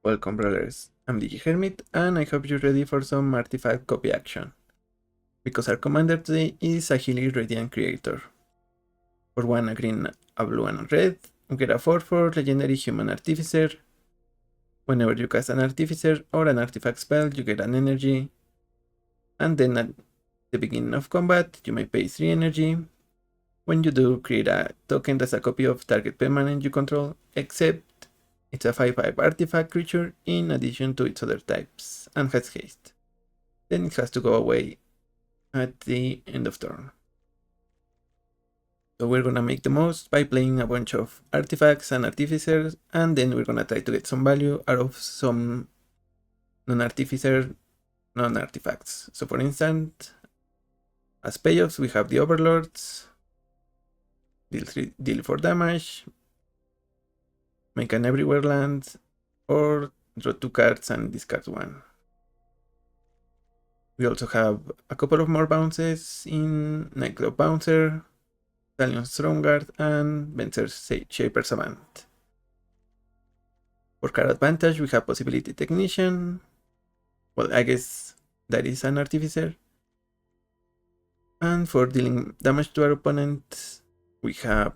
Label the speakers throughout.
Speaker 1: Welcome Brawlers, I'm DG Hermit and I hope you're ready for some artifact copy action. Because our commander today is Saheeli Radiant Creator. For 1 a green, a blue and a red, you get a 4/4 legendary human artificer. Whenever you cast an artificer or an artifact spell, you get an energy. And then at the beginning of combat, you may pay 3 energy. When you do, create a token that's a copy of target permanent you control, except it's a 5/5 artifact creature in addition to its other types, and has haste. Then it has to go away at the end of turn. So we're gonna make the most by playing a bunch of artifacts and artificers, and then we're gonna try to get some value out of some non-artificer, non-artifacts. So for instance, as payoffs we have the Overlords, deal 4 damage, make an everywhere land, or draw 2 cards and discard 1. We also have a couple of more bounces in Nightclub Bouncer, Stallion's Throneguard, and Vencer's Shaper Savant. For card advantage, we have Possibility Technician. Well, I guess that is an Artificer. And for dealing damage to our opponent, we have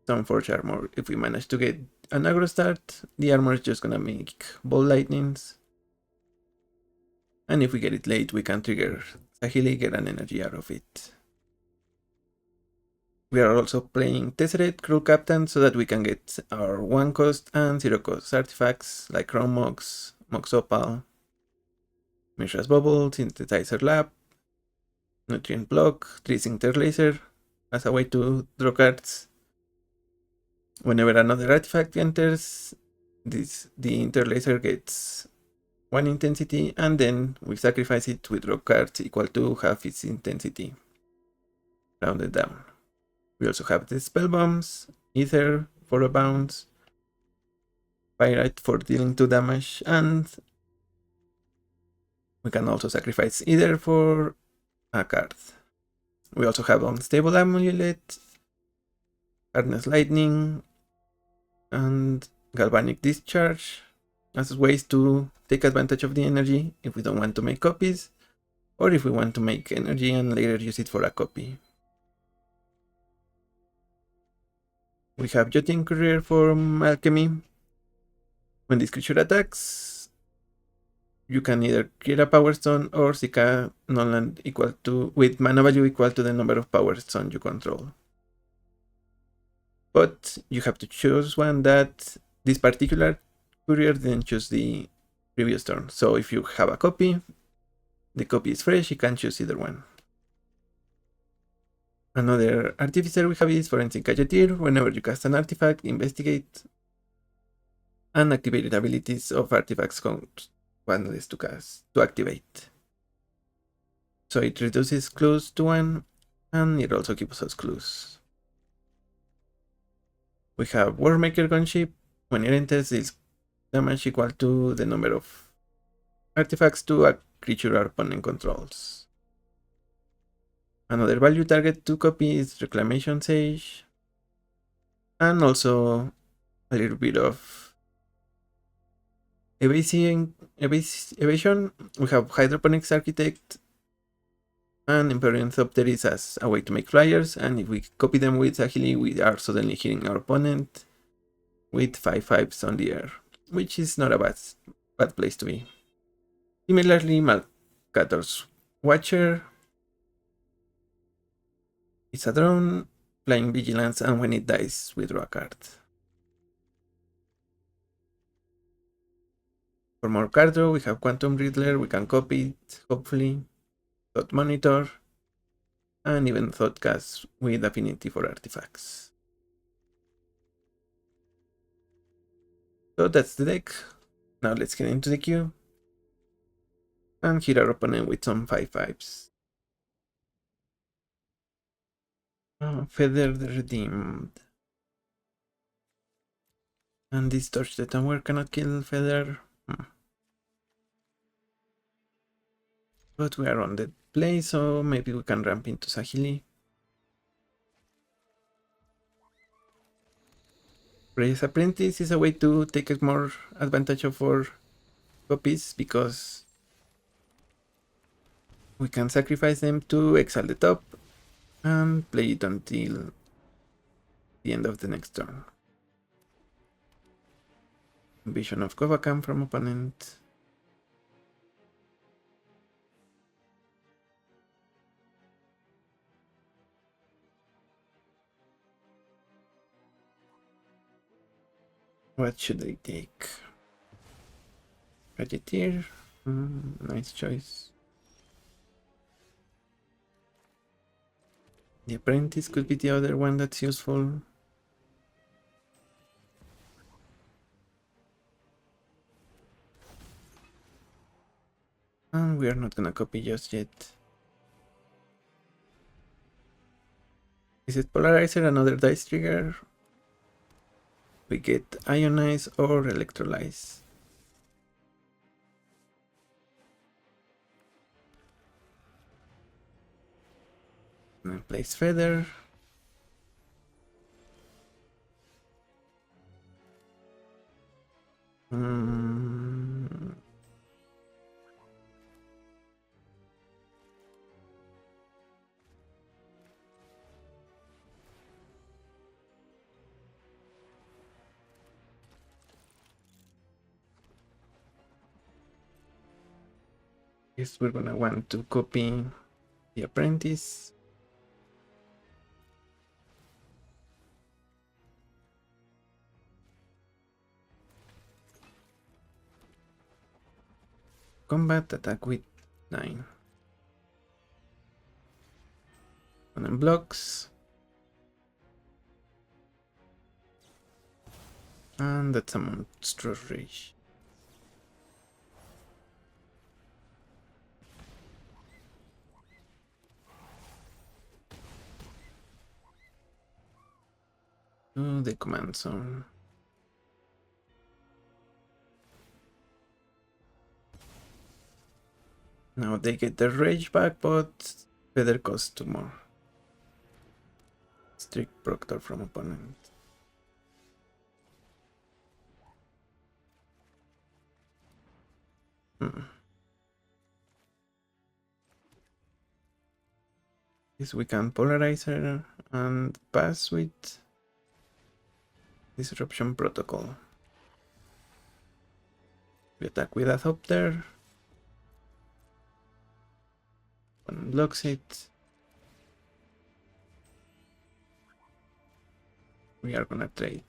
Speaker 1: some Forge Armor. If we manage to get an aggro start, the armor is just gonna make Ball Lightnings. And if we get it late, we can trigger Saheeli, get an energy out of it. We are also playing Tesseract Cruel Captain so that we can get our 1 cost and 0 cost artifacts like Chrome Mox, Mox Opal, Mishra's Bubble, Synthesizer Lab, Nutrient Block, Tracing Laser as a way to draw cards. Whenever another artifact enters, the Interlaser gets 1 intensity, and then we sacrifice it with draw cards equal to half its intensity, rounded down. We also have the Spell Bombs, Aether for a bounce, Pyrite for dealing 2 damage, and we can also sacrifice either for a card. We also have Unstable Amulet, Harness Lightning, and Galvanic Discharge as ways to take advantage of the energy if we don't want to make copies, or if we want to make energy and later use it for a copy. We have Jotting Courier from Alchemy. When this creature attacks, you can either create a Power Stone or seek a non-land with mana value equal to the number of Power Stones you control. But you have to choose one that this particular courier didn't choose the previous turn. So if you have a copy, the copy is fresh, you can choose either one. Another artificer we have is Forensic Gadgeteer. Whenever you cast an artifact, investigate and activate abilities of artifacts count 1 less to activate. So it reduces clues to 1, and it also gives us clues. We have Warmaker Gunship. When it enters, deals damage equal to the number of artifacts to a creature our opponent controls. Another value target to copy is Reclamation Sage, and also a little bit of evasion. We have Hydroponics Architect and Empyrean Thopteris as a way to make flyers, and if we copy them with Saheeli, we are suddenly hitting our opponent with 5/5s on the air, which is not a bad place to be. Similarly, Malcator's Watcher. It's a drone, flying vigilance, and when it dies, we draw a card. For more card draw, we have Quantum Riddler, we can copy it, hopefully, Thought Monitor, and even Thoughtcast with affinity for artifacts. So that's the deck. Now let's get into the queue and hit our opponent with some 5/5s. Feather the Redeemed. And this Torch the Temur cannot kill Feather. But we are on the play, so maybe we can ramp into Saheeli. Reyes Apprentice is a way to take more advantage of our copies because we can sacrifice them to exile the top and play it until the end of the next turn. Vision of Kovakam from opponent. What should I take? Gadgeteer? Nice choice. The Apprentice could be the other one that's useful. And we are not gonna copy just yet. Is it Polarizer, another dice trigger? We get Ionize or Electrolyze. And then place Feather. Guess we're gonna want to copy the Apprentice. Combat, attack with 9. Opponent blocks. And that's a monstrous rage. To the command zone. Now they get their rage back, but Feather costs 2 more. Strict Proctor from opponent. Yes, we can Polarizer and pass with Disruption Protocol. We attack with Aether. One blocks it. We are gonna trade.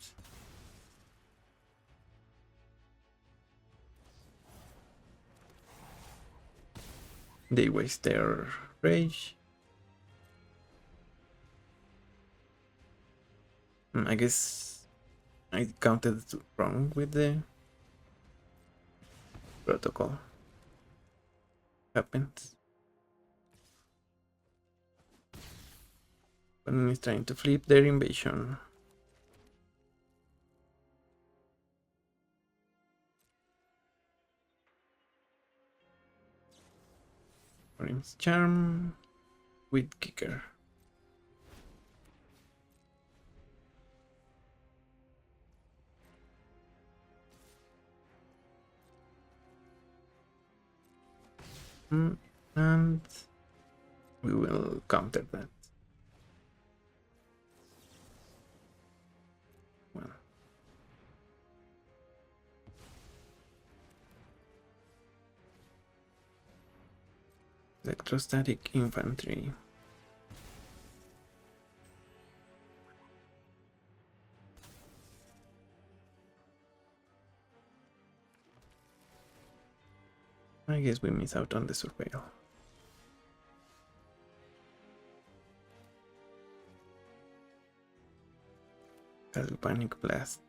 Speaker 1: They waste their rage. I guess I counted wrong with the protocol. Happens. Opponent is trying to flip their invasion. Orange Charm with Kicker. And we will counter that. Well. Electrostatic infantry. I guess we miss out on the surveil. Galvanic Blast.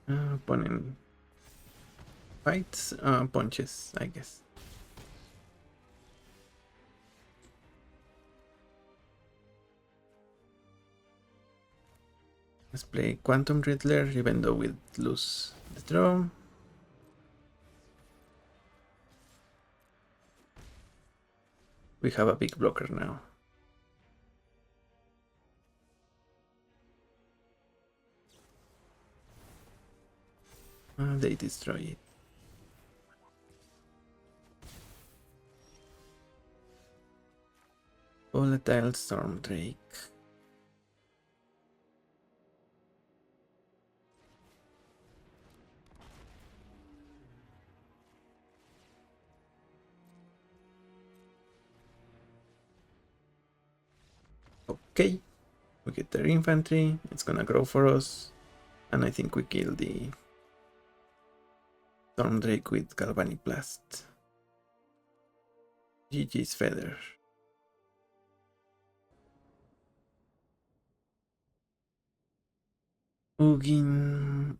Speaker 1: Opponent fights, punches, I guess. Let's play Quantum Riddler, even though we'd lose the draw. We have a big blocker now. They destroy it. Volatile Storm Drake. Okay, we get their infantry, it's gonna grow for us, and I think we kill the Storm Drake with Galvanic Blast. GG's Feather. Ugin.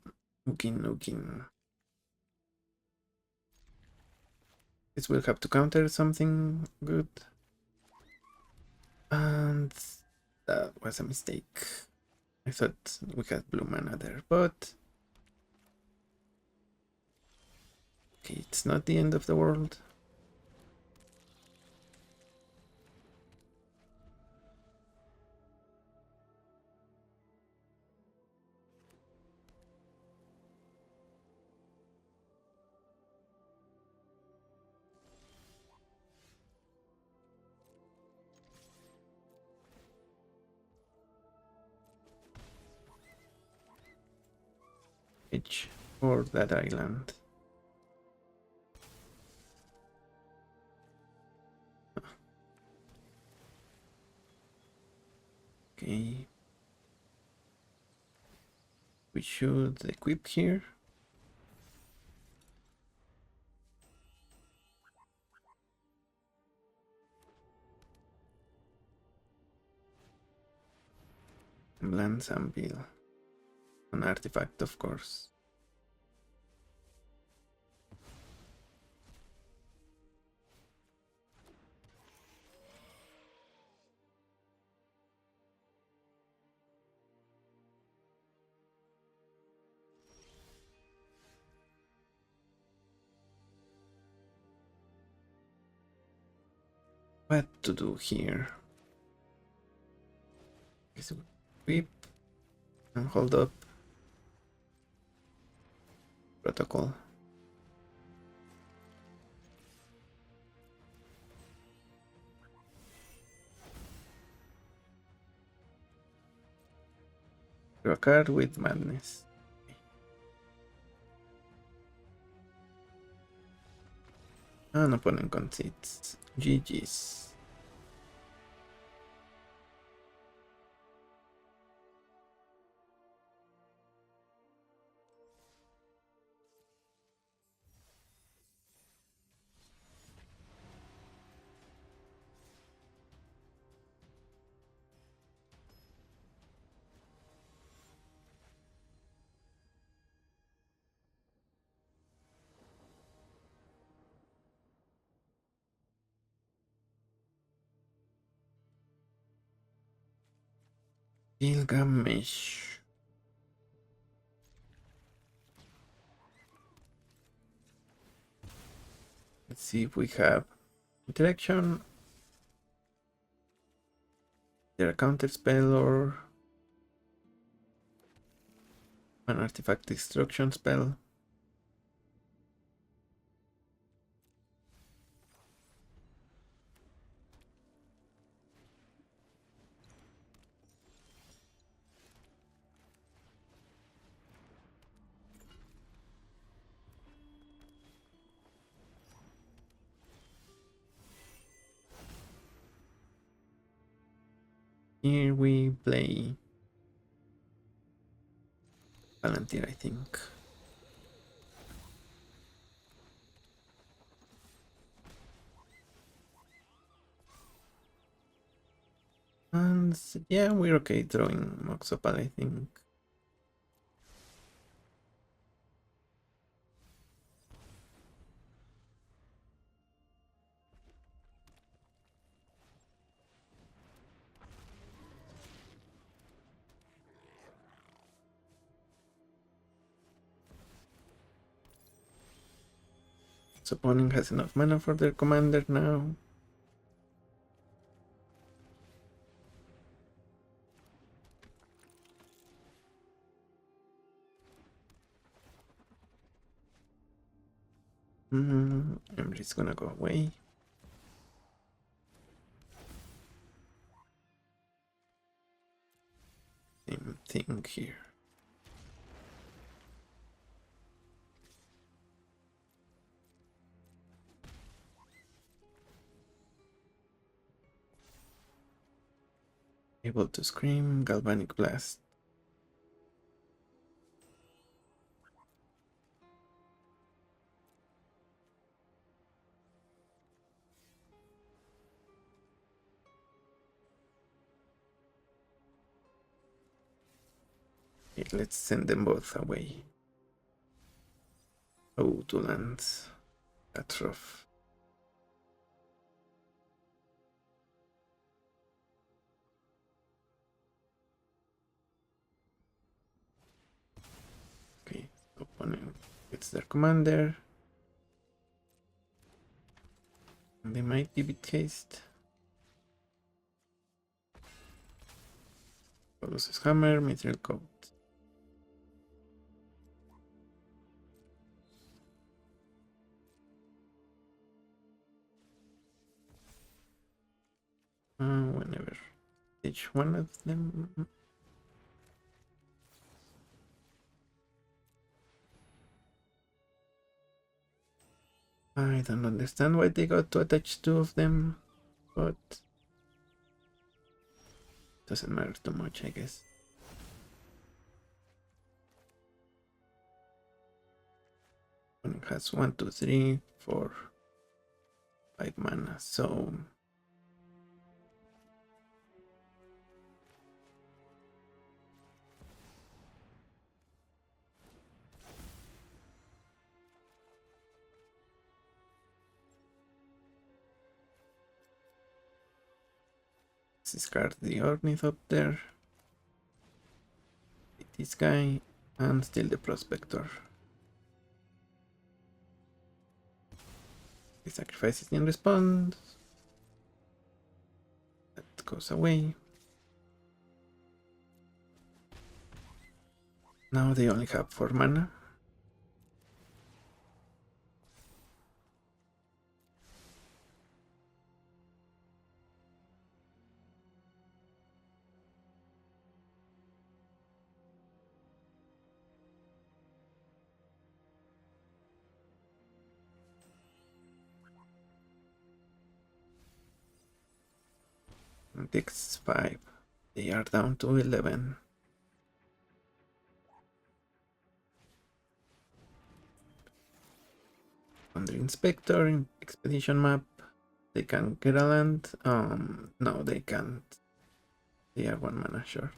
Speaker 1: This will have to counter something good. And that was a mistake. I thought we had blue mana there, but okay, it's not the end of the world. Edge for that island. Okay. We should equip here. Lance Anvil. An artifact, of course. What to do here? Is whip and hold up. Protocol. Draw a card with madness. An opponent concedes. GG's. Gilgamesh. Let's see if we have interaction. There a counter spell or an artifact destruction spell. Here we play Palantir, I think. And yeah, we're okay throwing Mox Opal, I think. Perhaps opponent has enough mana for their commander now. Emry's gonna go away. Same thing here. Able to scream, galvanic blast. Okay, let's send them both away. Oh, 2 lands. That's rough. Okay, opponent gets their commander. They might be bit haste. Colossus Hammer, Mithril Coat. Whenever each one of them. I don't understand why they got to attach 2 of them, but doesn't matter too much, I guess. One has 1, 2, 3, 4, 5 mana, so discard the Ornithopter, this guy, and steal the Prospector. He sacrifices in response. That goes away. Now they only have 4 mana. And takes 5. They are down to 11. On the Inspector Expedition map, they can get a land. No, they can't. They are 1 mana short.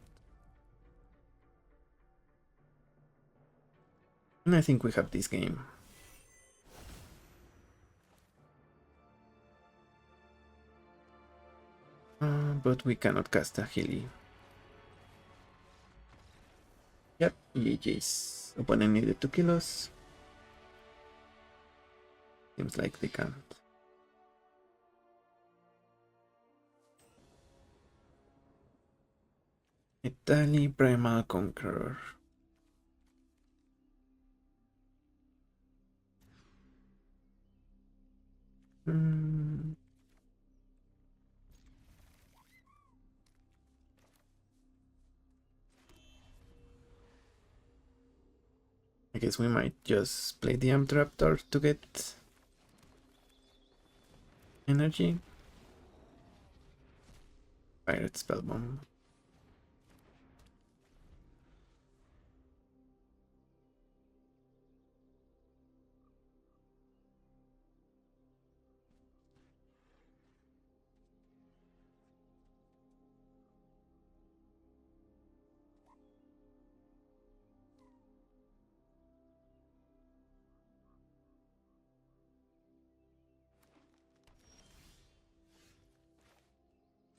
Speaker 1: And I think we have this game. But we cannot cast a Saheeli. Yep, GG's. Opponent needed to kill us. Seems like they can't. Italy Primal Conqueror. I guess we might just play the Raptor to get energy. Pirate Spellbomb.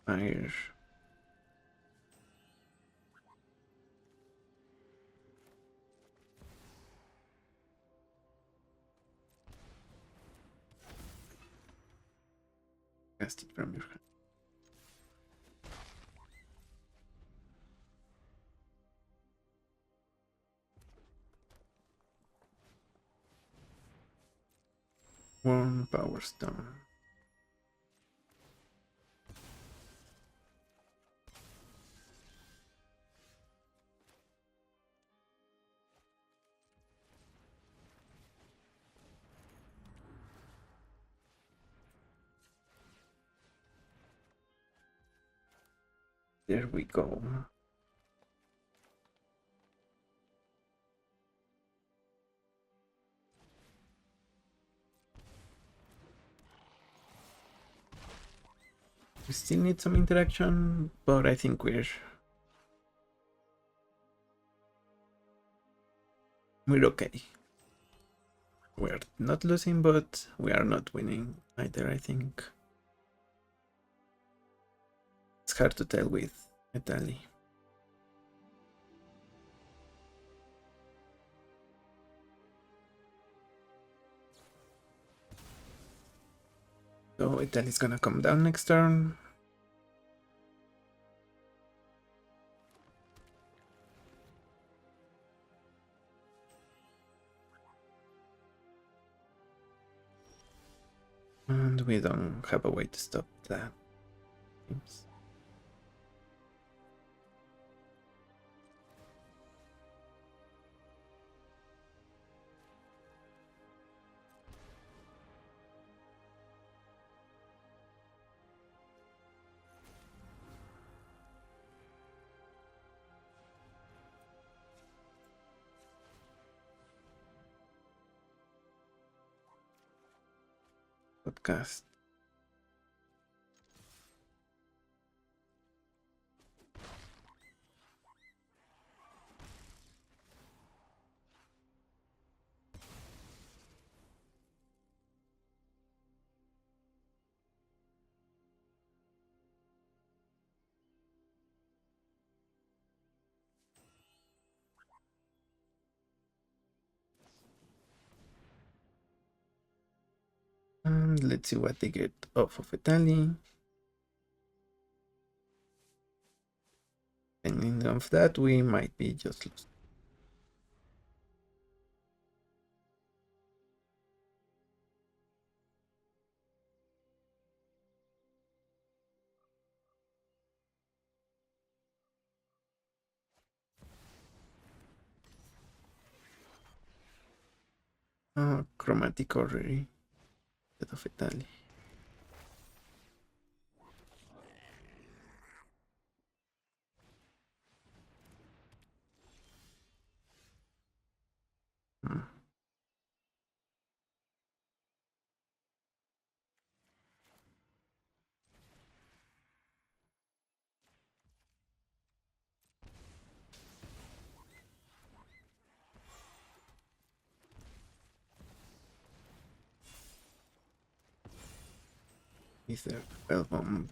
Speaker 1: Fire. cast it from your hand. One power stone. There we go. We still need some interaction, but I think we're okay. We're not losing, but we are not winning either, I think. It's hard to tell with Italy. So Italy's gonna come down next turn. And we don't have a way to stop that. Seems. Podcast. And let's see what they get off of Italy. Depending on that, we might be just lost. Chromatic already instead of Italy. Aether, well bomb.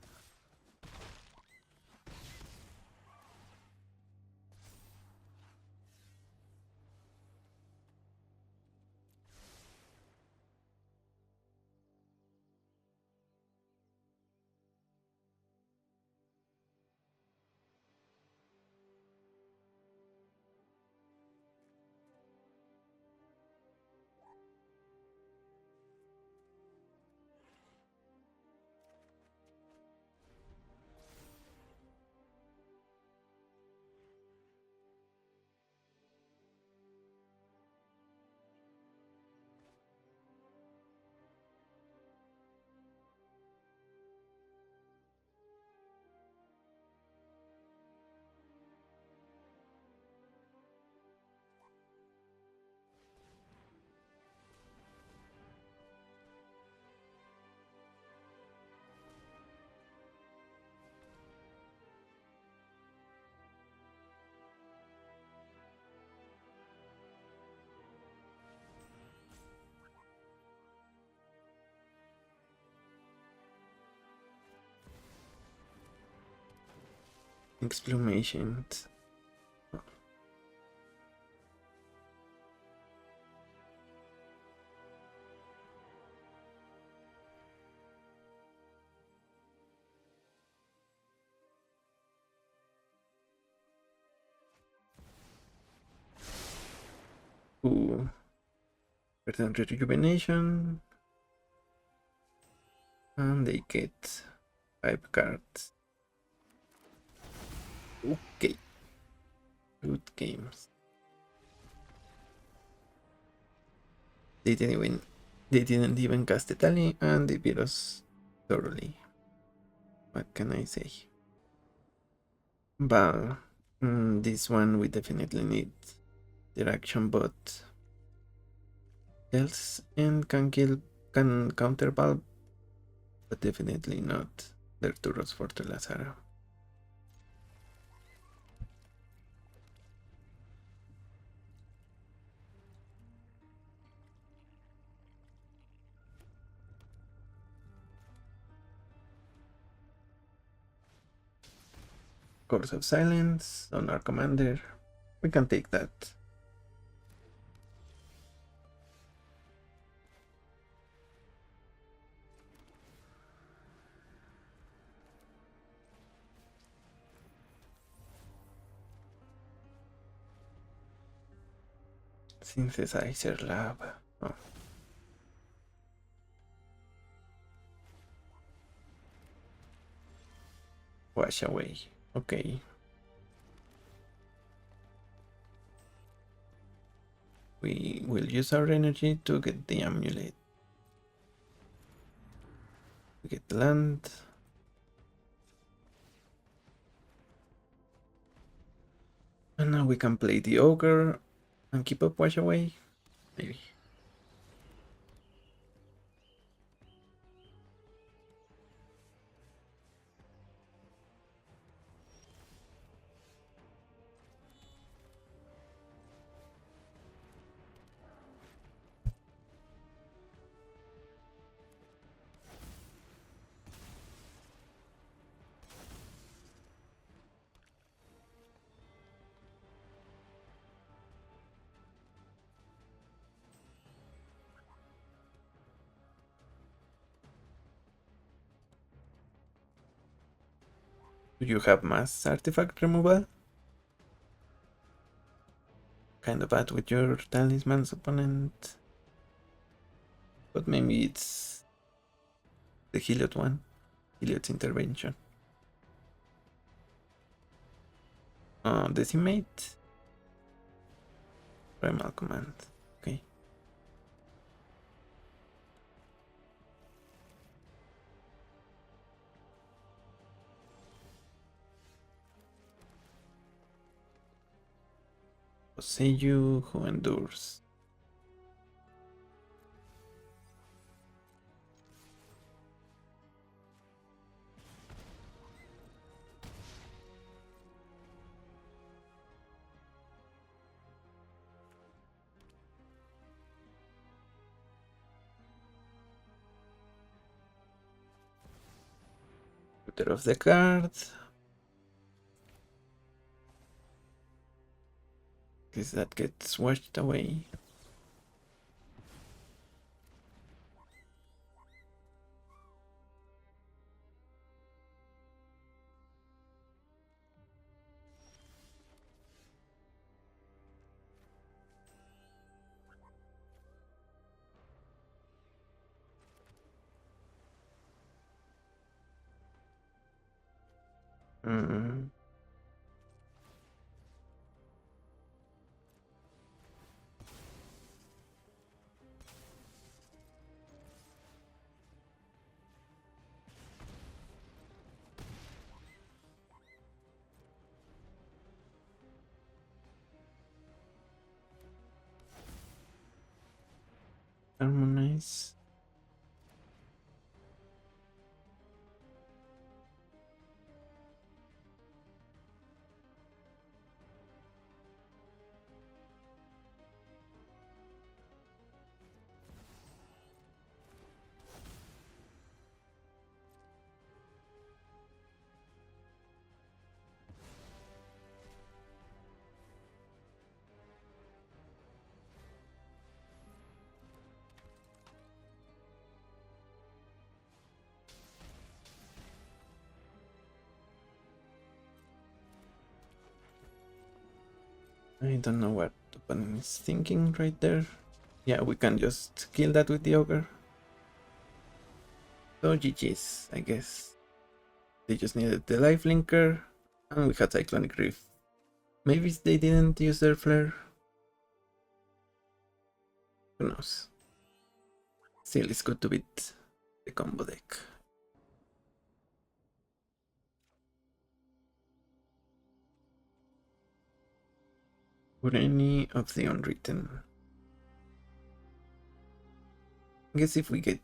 Speaker 1: Exclamation. Ooh. Percent rejuvenation. And they get 5 cards. Okay. Good games. They didn't even cast a tally and they beat us thoroughly. What can I say? Ball. This one we definitely need direction bot else and can counter Ball, but definitely not their Turos for Telazara. Course of Silence on our commander. We can take that. Synthesizer Lab. Oh. Wash away. Okay. We will use our energy to get the amulet. We get the land. And now we can play the ogre and keep up wash away. Maybe. Do you have mass artifact removal? Kind of bad with your talisman's opponent. But maybe it's the Heliod one. Heliod's intervention. Decimate. Primal command. Okay. Poseiju who endures. Put off the card. Because that gets washed away. Mm. Harmonize. I don't know what to opponent is thinking right there. Yeah, we can just kill that with the ogre. So GG's, I guess. They just needed the life linker, and we had Cyclonic Reef. Maybe they didn't use their flare. Who knows? Still, it's good to beat the combo deck. Would any of the unwritten? I guess if we get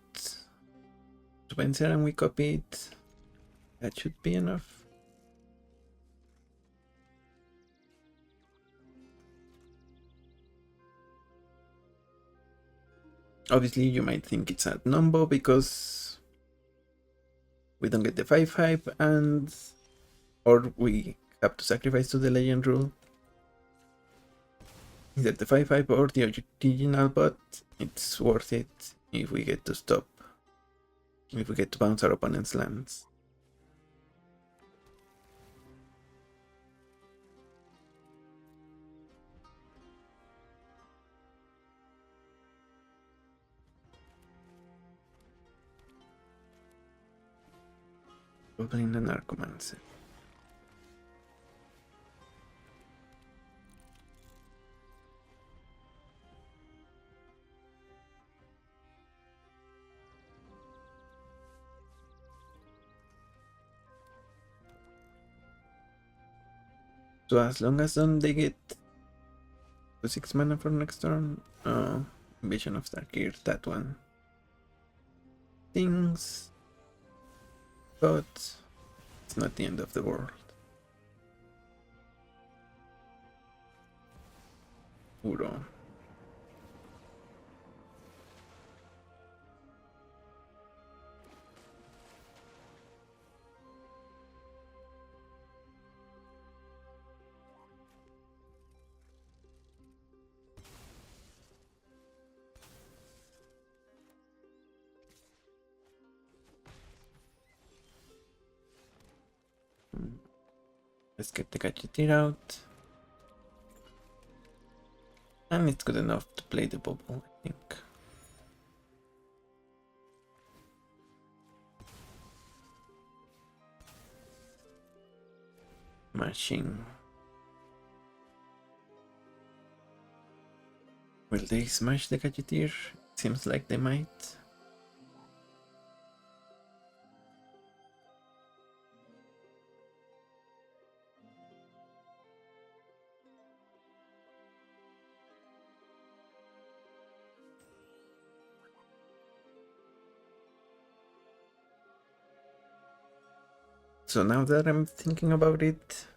Speaker 1: Spencer and we copy it, that should be enough. Obviously, you might think it's a number because we don't get the 5/5 and or we have to sacrifice to the legend rule. Either the 5/5 or the original, but it's worth it if we get to stop. If we get to bounce our opponent's lands. Goblin and Narcomancer. So as long as they get to 6 mana for next turn, Vision of Darkir, that one stings, but it's not the end of the world. Uro. Let's get the Gadgeteer out. And it's good enough to play the bubble, I think. Mashing. Will they smash the Gadgeteer? Seems like they might. So now that I'm thinking about it,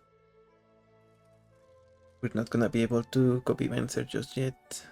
Speaker 1: we're not gonna be able to copy Venser just yet.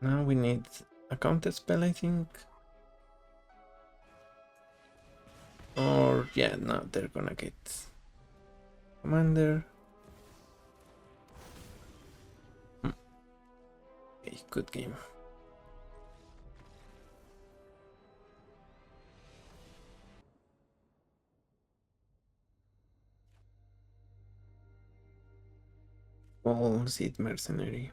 Speaker 1: Now we need a counter spell, I think. Or yeah, now they're gonna get Commander. Okay, good game. All Seed Mercenary.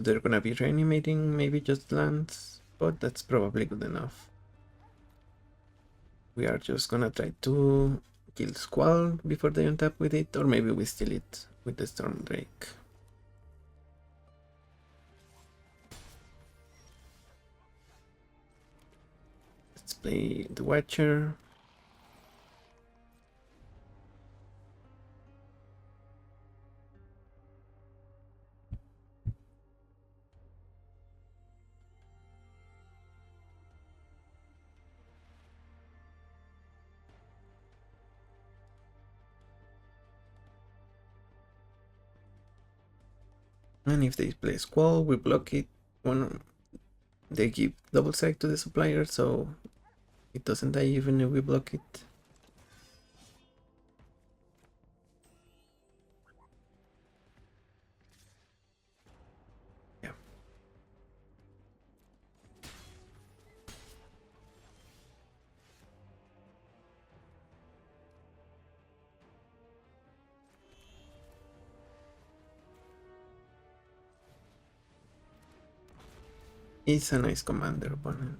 Speaker 1: they're gonna be reanimating maybe just lands, but that's probably good enough. We are just gonna try to kill Squall before they untap with it, or maybe we steal it with the Storm Drake. Let's play the Watcher. And if they play Squall, we block it. They give double strike to the supplier, so it doesn't die even if we block it. Yeah. He's a nice commander opponent.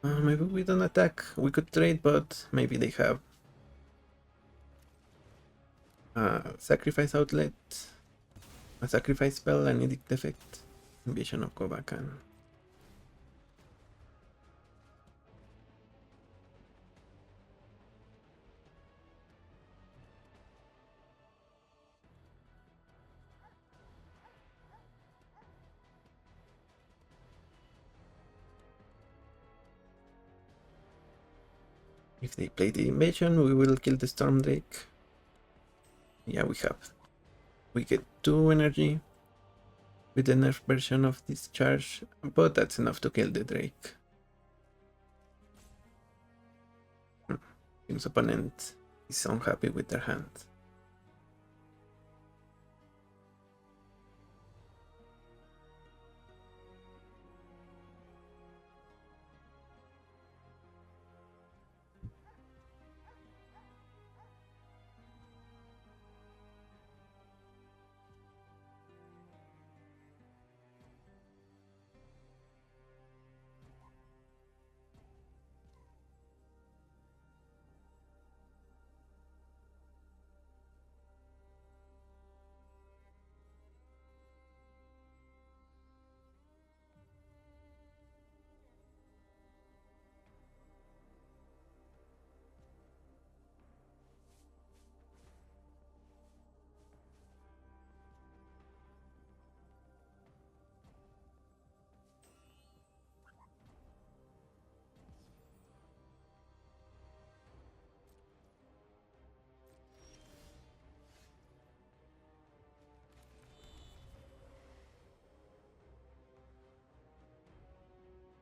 Speaker 1: Maybe we don't attack. We could trade, but maybe they have a sacrifice outlet, a sacrifice spell, an edict effect, Vision of Kovakan. If they play the invasion, we will kill the Storm Drake. Yeah, we have. We get 2 energy with the nerf version of this charge, but that's enough to kill the Drake. His opponent is unhappy with their hand.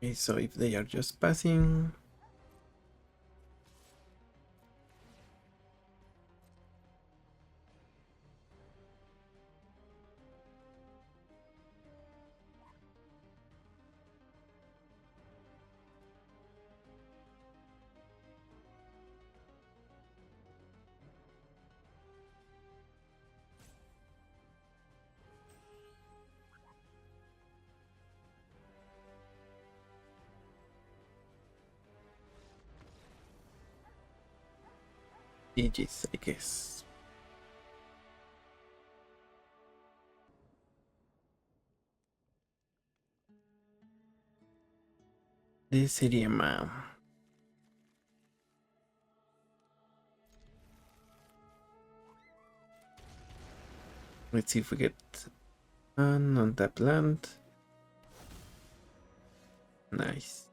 Speaker 1: Okay, so if they are just passing, GG's, I guess. This sería más. Let's see if we get an untapped land. Nice.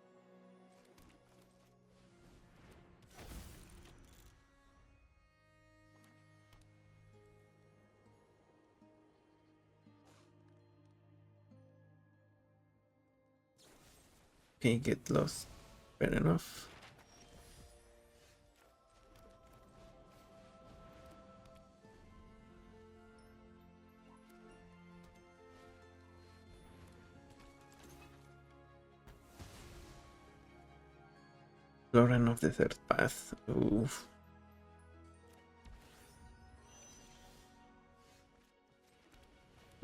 Speaker 1: Okay, get lost. Fair enough. Lauren of the Third Path. Oof.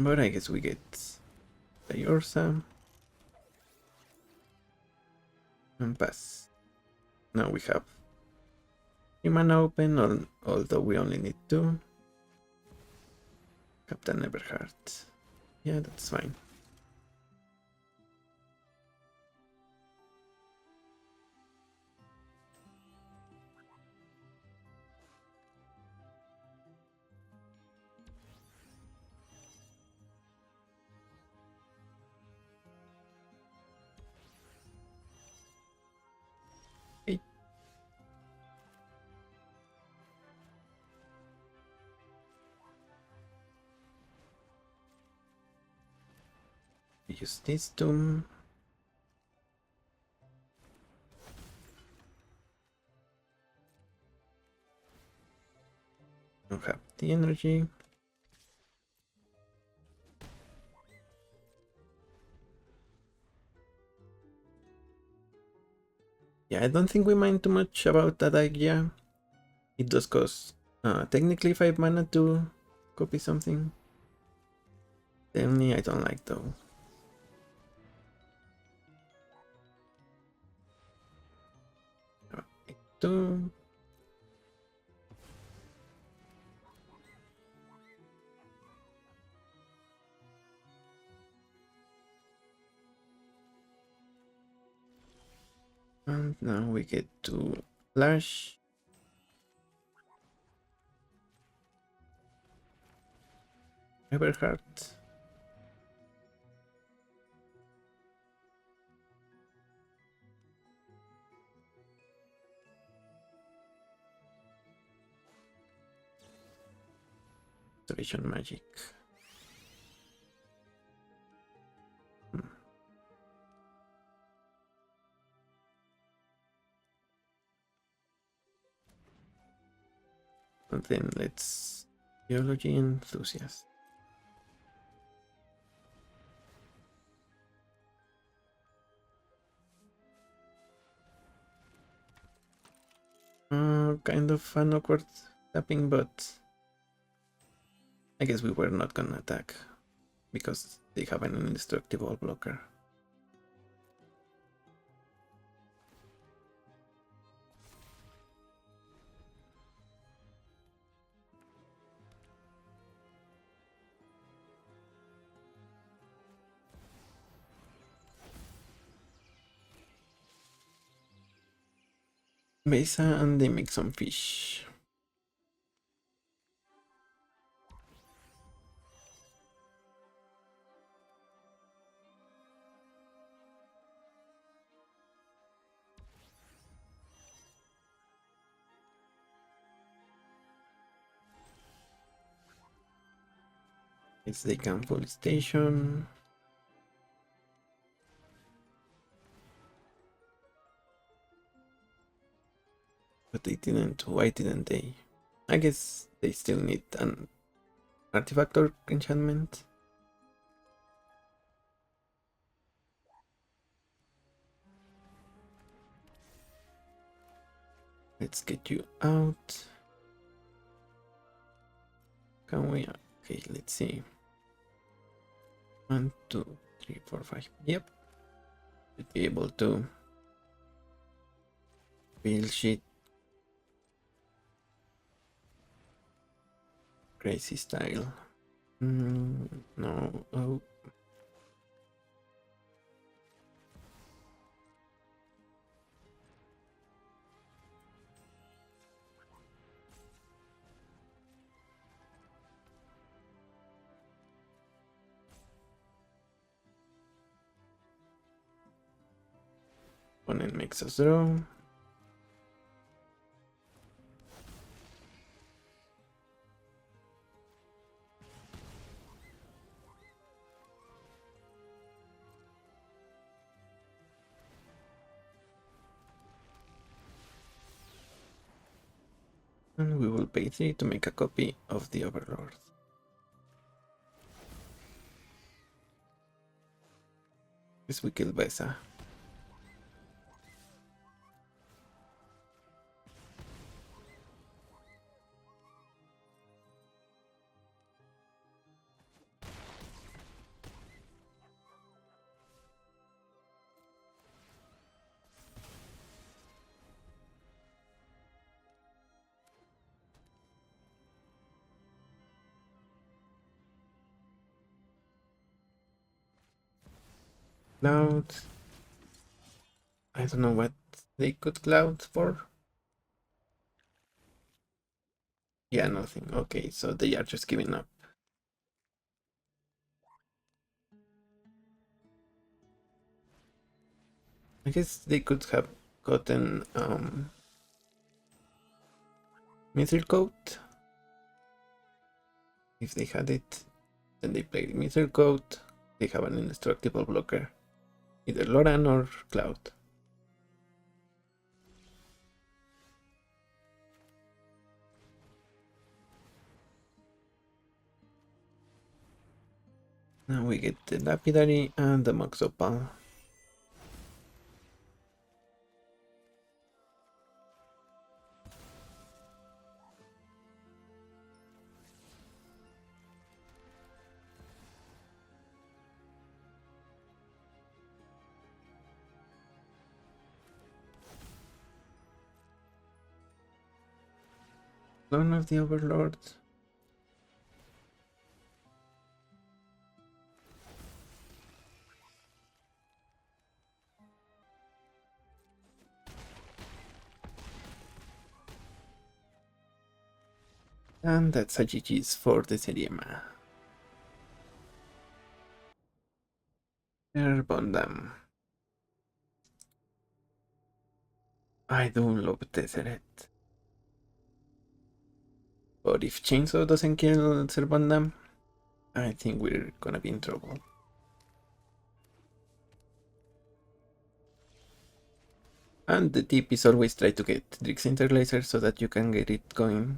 Speaker 1: But I guess we get the Ursa and pass. Now we have 3 mana open, although we only need 2. Captain Everheart. Yeah, that's fine. Okay. Use these 2. Don't have the energy. Yeah, I don't think we mind too much about that idea. It does cost technically 5 mana to copy something. The only I don't like though. Alright, 2. And now we get to Flash. Everheart. Restoration Magic. And then let's Geology Enthusiast. Kind of an awkward tapping, but I guess we were not gonna attack because they have an indestructible blocker. Mesa and they make some fish. Yes, they can full station. But they didn't. Why didn't they? I guess they still need an artifact or enchantment. Let's get you out. Can we? Okay, let's see. 1, 2, 3, 4, 5. Yep. Should be able to build shit. Crazy style. No. Oh. Opponent makes us draw. And we will pay 3 to make a copy of the Overlord. Guess we kill Besa. Cloud. I don't know what they could cloud for. Yeah, nothing. Okay, so they are just giving up. I guess they could have gotten Mithril Coat. If they had it, then they played Mithril Coat. They have an indestructible blocker. Either Loran or Cloud. Now we get the Lapidary and the Mox Opal. Clone of the Overlord. And that's a GG's for the Seriema. Bondam. I do love Tesseret. But if Chainsaw doesn't kill Servandam, I think we're gonna be in trouble. And the tip is always try to get Drix Interlacer so that you can get it going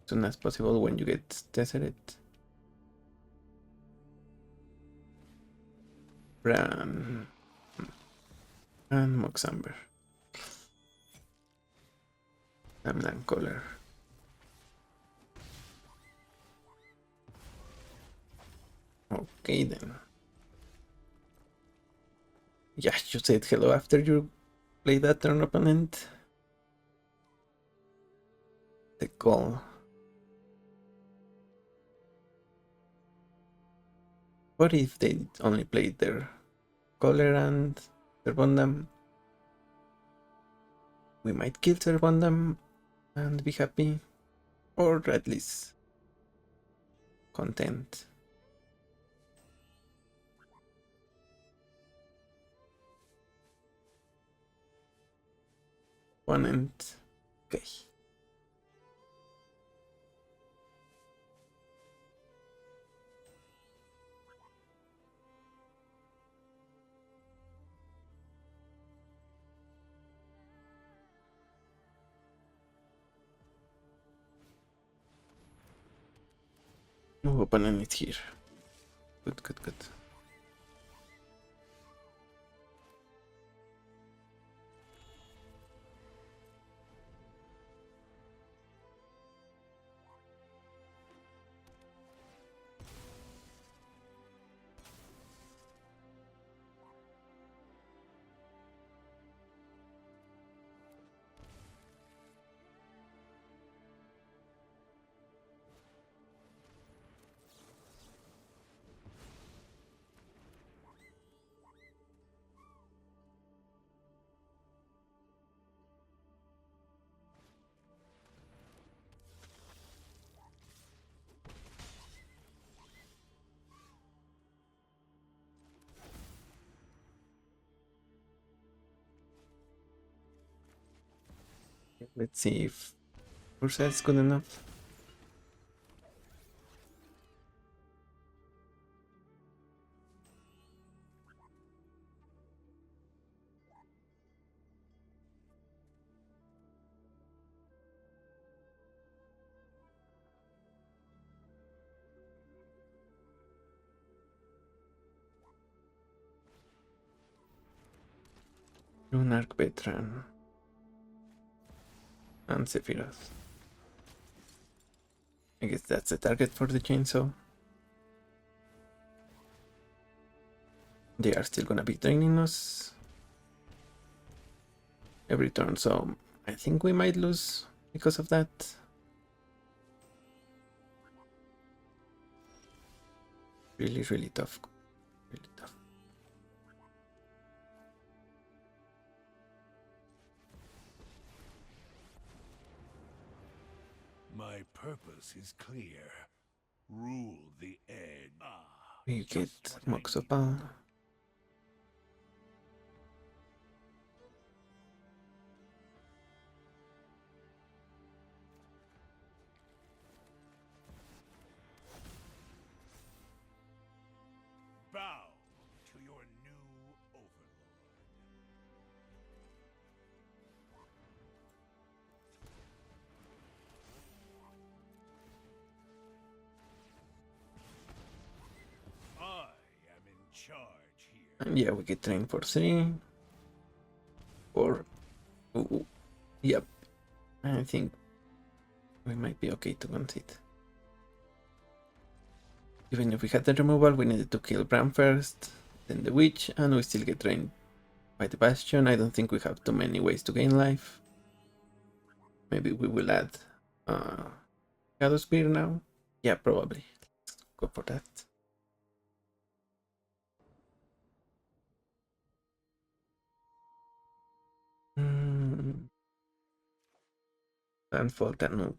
Speaker 1: as soon as possible when you get Tesseret. Bran and Moxamber. And Color. Okay then. Yeah, you said hello after you play that turn opponent. The call. What if they only played their Color and Servandam? We might kill Servandam and be happy, or at least content. Opponent. Okay. No opponent is here. Good, good, good. Let's see if Ursa is good enough. Lunark Veteran and Sephiroth. I guess that's the target for the chainsaw. They are still gonna be training us every turn, so I think we might lose because of that. Really, really tough. Really tough.
Speaker 2: My purpose is clear. Rule the edge.
Speaker 1: We get
Speaker 2: Just what I
Speaker 1: Mox
Speaker 2: need.
Speaker 1: Opal.
Speaker 2: Bow to your new overlord. I am in charge here.
Speaker 1: And yeah, we get train for 3. Or, ooh, yep. I think we might be okay to concede. Even if we had the removal, we needed to kill Bram first, then the Witch, and we still get drained by the Bastion. I don't think we have too many ways to gain life. Maybe we will add Shadow Spear now. Yeah, probably. Let's go for that. Landfall Tanuk.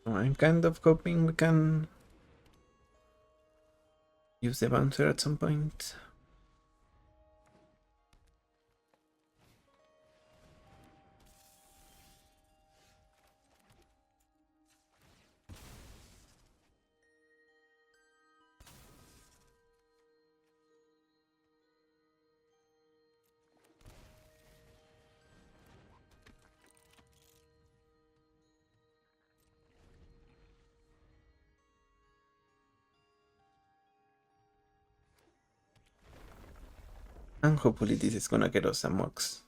Speaker 1: I'm kind of hoping we can use the bouncer at some point. And hopefully this is gonna get us a Mox.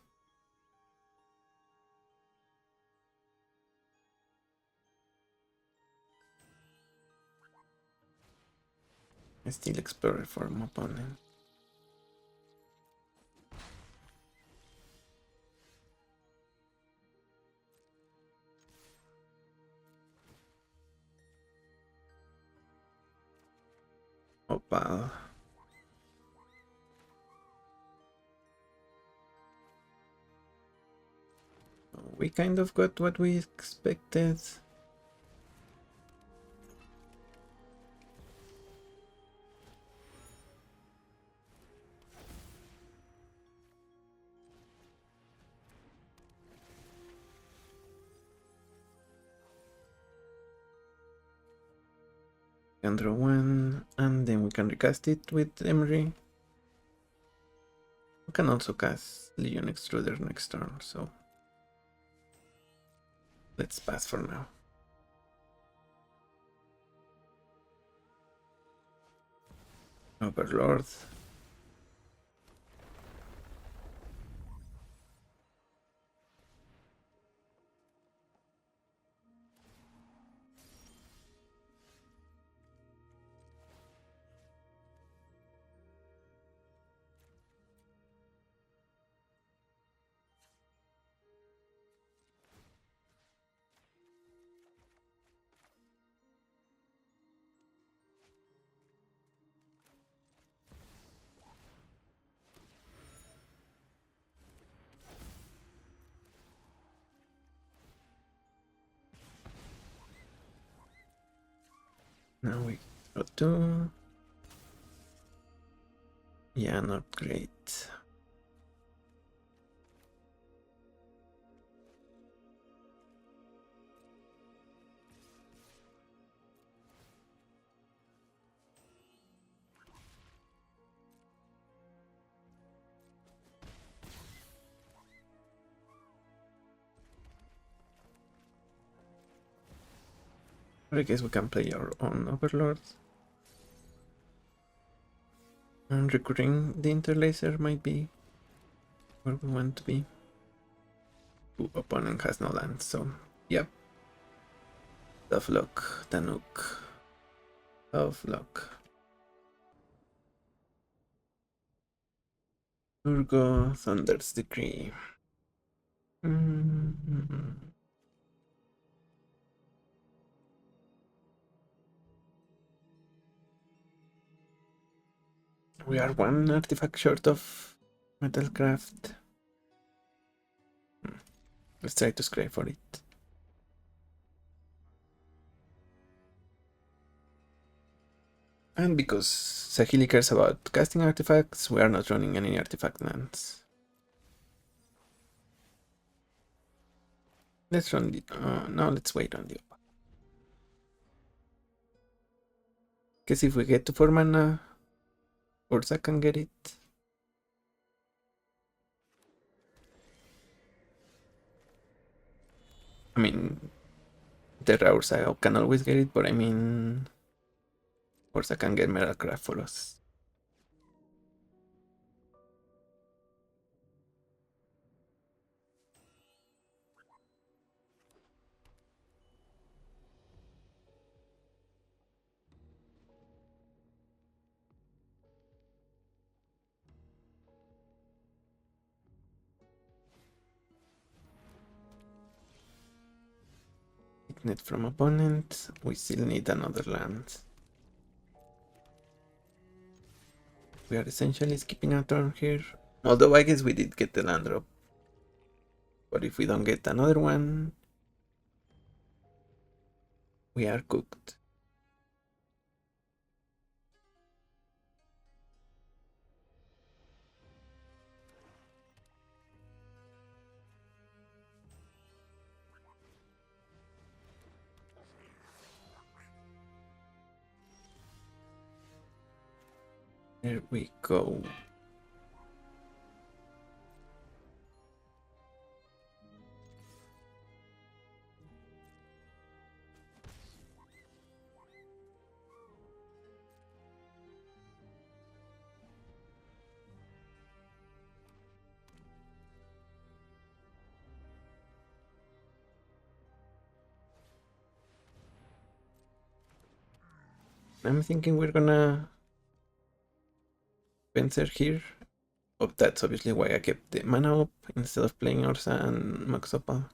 Speaker 1: I still explore for my opponent. Opal. We kind of got what we expected. Can draw 1, and then we can recast it with Emery. We can also cast Legion Extruder next turn, so let's pass for now. Overlord. Now we go to... Yeah, not great. But I guess we can play our own Overlord. And recruiting the Interlacer might be where we want to be. Ooh, opponent has no land, so yep. Tough luck, Tanuk. Tough luck. Urgo, Thunder's Decree. We are one artifact short of Metalcraft. Let's try to scry for it. And because Saheeli cares about casting artifacts, we are not running any artifact lands. Let's run the... no, let's wait on the... Guess if we get to 4 mana, Urza can get it. I mean, Terra Urza can always get it, but I mean... Urza can get Metalcraft for us. Net from opponent, we still need another land. We are essentially skipping a turn here. Although I guess we did get the land drop. But if we don't get another one, we are cooked. There we go. I'm thinking we're gonna Venser here. Oh, that's obviously why I kept the mana up instead of playing Ursa and Max Opal.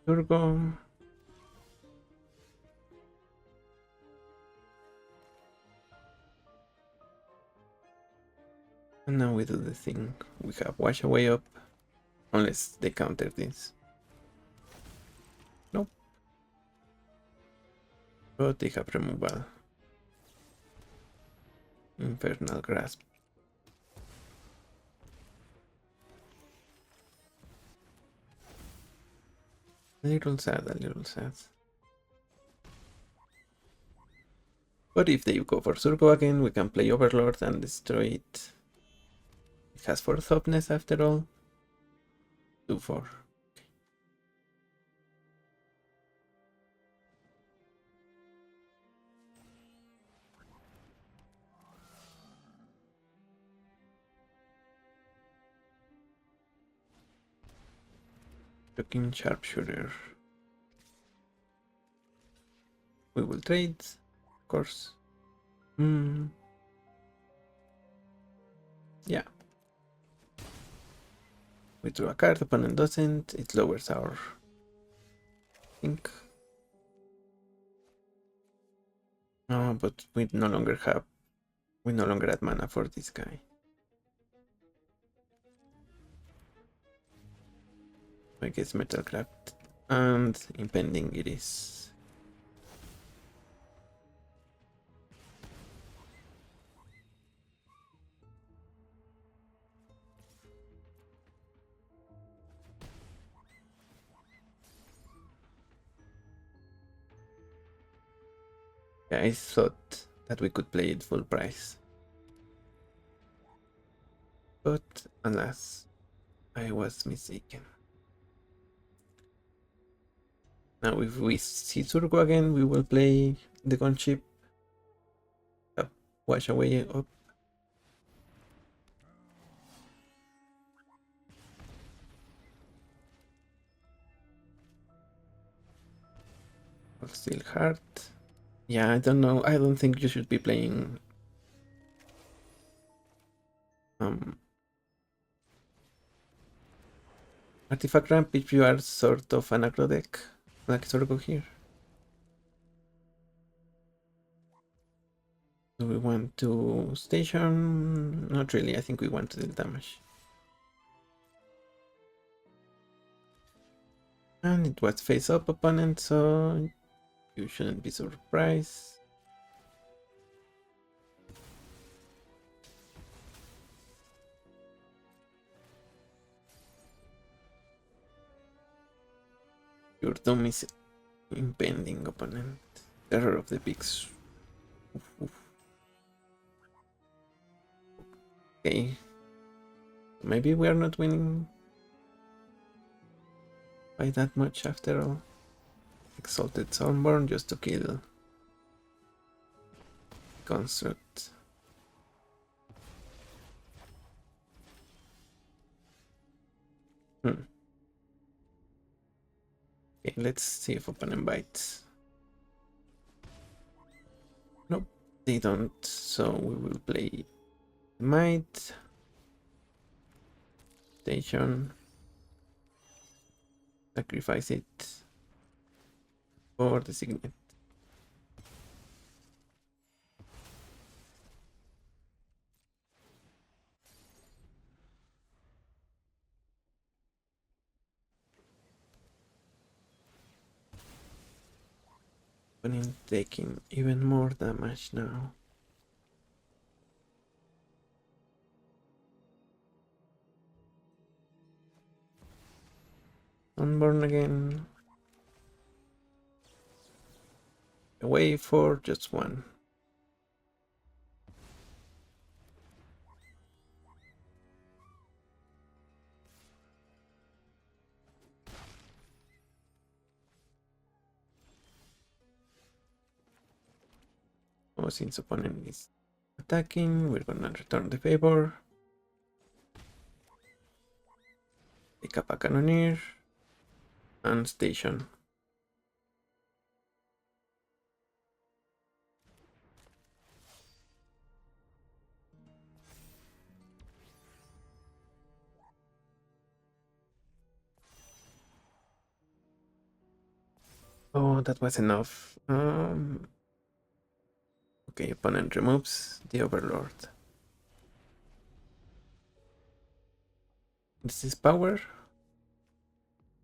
Speaker 1: Turgo. And now we do the thing. We have Wash Away up. Unless they counter this. Nope. But they have removal. Infernal Grasp. A little sad, a little sad. But if they go for Surgo again, we can play Overlord and destroy it. It has 4 toughness after all. 2-4. Shocking Sharpshooter. We will trade, of course. Yeah. We draw a card, opponent doesn't, it lowers our think. But we no longer have mana for this guy. I guess Metalcraft and impending it is. Yeah, I thought that we could play it full price. But alas, I was mistaken. Now if we see Turgo again, we will play the gunship. Up, wash away up. Still hard. Yeah, I don't know. I don't think you should be playing Artifact Ramp if you are sort of an aggro deck, like Turgo here. Do we want to station? Not really, I think we want to deal damage. And it was face up opponent, so you shouldn't be surprised. Your doom is impending, opponent. Terror of the pigs. Oof, oof. Okay. Maybe we are not winning by that much after all. Exalted Sunborn just to kill Construct. Okay, let's see if opponent bites. Nope, they don't, so we will play Might. Station. Sacrifice it for the Signet. Opponent taking even more damage now. Unborn again. Away for just one. Oh, since opponent is attacking, we're gonna return the favor. Pick up a Cannoneer and station. Oh, that was enough. Okay, opponent removes the Overlord. This is power.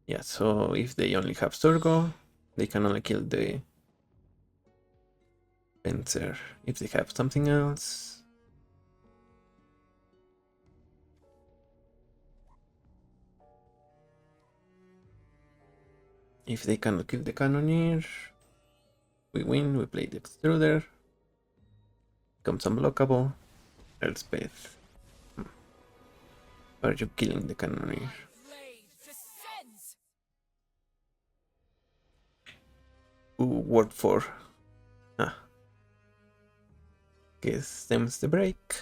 Speaker 1: Yeah, so if they only have Surgo, they can only kill the Fencer. If they have something else, if they cannot kill the Cannoneer, we win, we play the Extruder. Becomes unblockable. Elspeth. Why are you killing the Cannoneer? Ooh, word 4. Ah. Guess stems the break.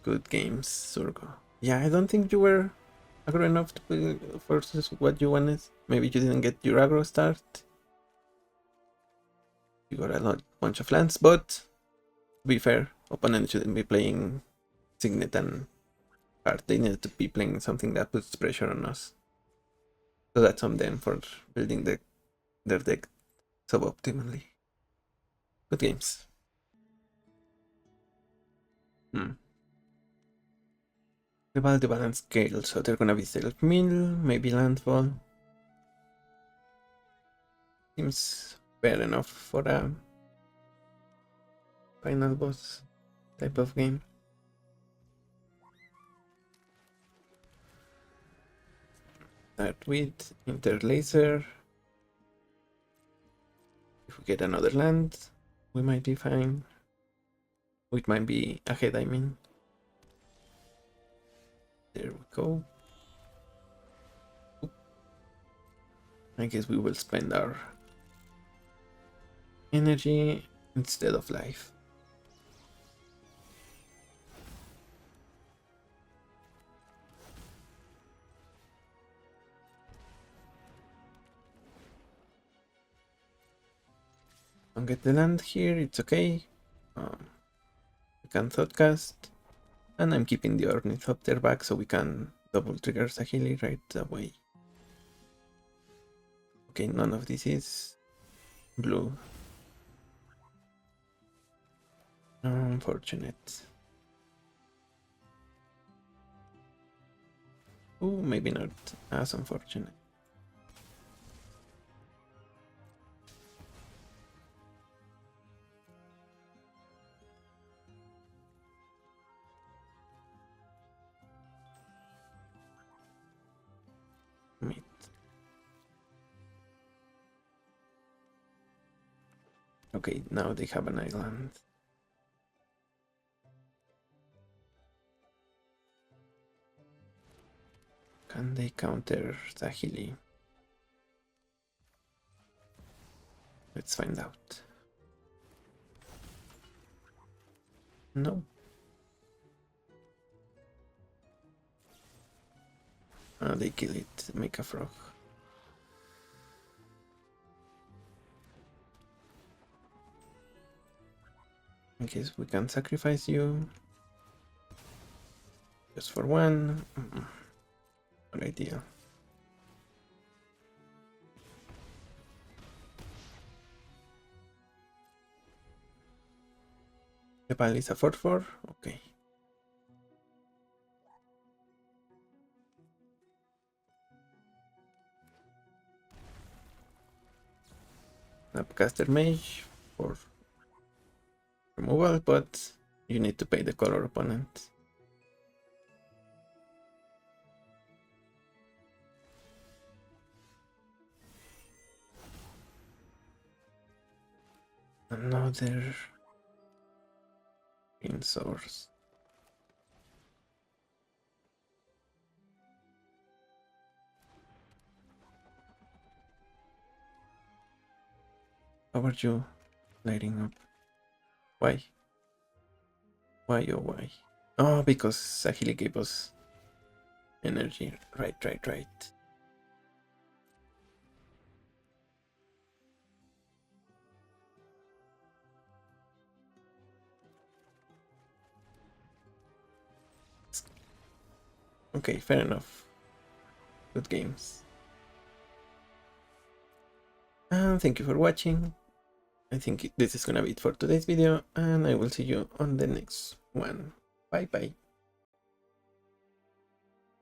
Speaker 1: Good games, Surgo. Yeah, I don't think you were aggro enough to play versus what you wanted. Maybe you didn't get your aggro start. You got a bunch of lands, but to be fair, opponent shouldn't be playing Signet and Heart. They need to be playing something that puts pressure on us. So that's on them for building their deck suboptimally. Good games. The balance scale, so they're gonna be self-mill, maybe landfall. Seems fair enough for a final boss type of game. Start with Interlaser. If we get another land, we might be fine. It might be ahead, I mean. There we go. I guess we will spend our energy instead of life. Don't get the land here, it's okay. We can thoughtcast. And I'm keeping the Ornithopter back so we can double trigger Saheeli right away. Okay, none of this is blue. Unfortunate. Oh, maybe not as unfortunate. Mid. Okay, now they have an island. Can they counter Saheeli? Let's find out. No. They kill it, make a frog. I guess we can sacrifice you. Just for one. Good idea. The pal is a 4/4. Okay. Upcaster Mage for removal, but you need to pay the color opponent. Another green source. How are you lighting up? Why? Why, oh why? Oh, because Saheeli gave us energy. Right. Okay, fair enough. Good games. And thank you for watching. I think this is gonna be it for today's video, and I will see you on the next one. Bye bye.